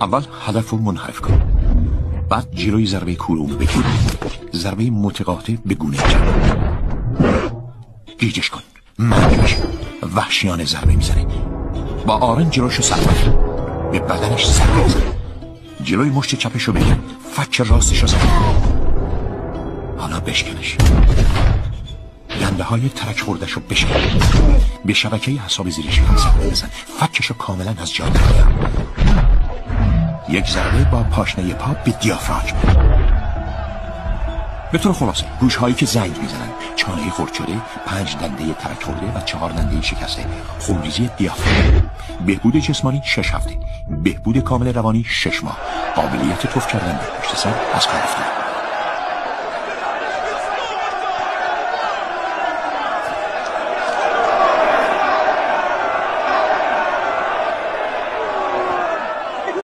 اول هدف رو منحرف کن، بعد جلوی ضربه کور اونو بگیر، ضربه متقاطع به گونه جلو، گیجش کن، مرگ میشه، وحشیانه ضربه میزنه، با آرن جلوشو سرد به بدنش ضربه بزن، جلوی مشت چپشو بگیر، فک راستشو زن، حالا بشکنش، گنده های ترک خوردشو بشکن، به شبکه اعصاب زیرش ضربه بزن، فکشو کاملا از جا در بیار، یک ضربه با پاشنه پا به دیافراگم. به طور خلاصه گوش هایی که زنگ میزنن، چانه خرد شده، 5 دنده ترک خورده و 4 دنده شکسته، خونریزی دیافراگم، بهبود جسمانی 6 هفته، بهبود کامل روانی 6 ماه، قابلیت تف کردن به پشت سر از کار افتادن.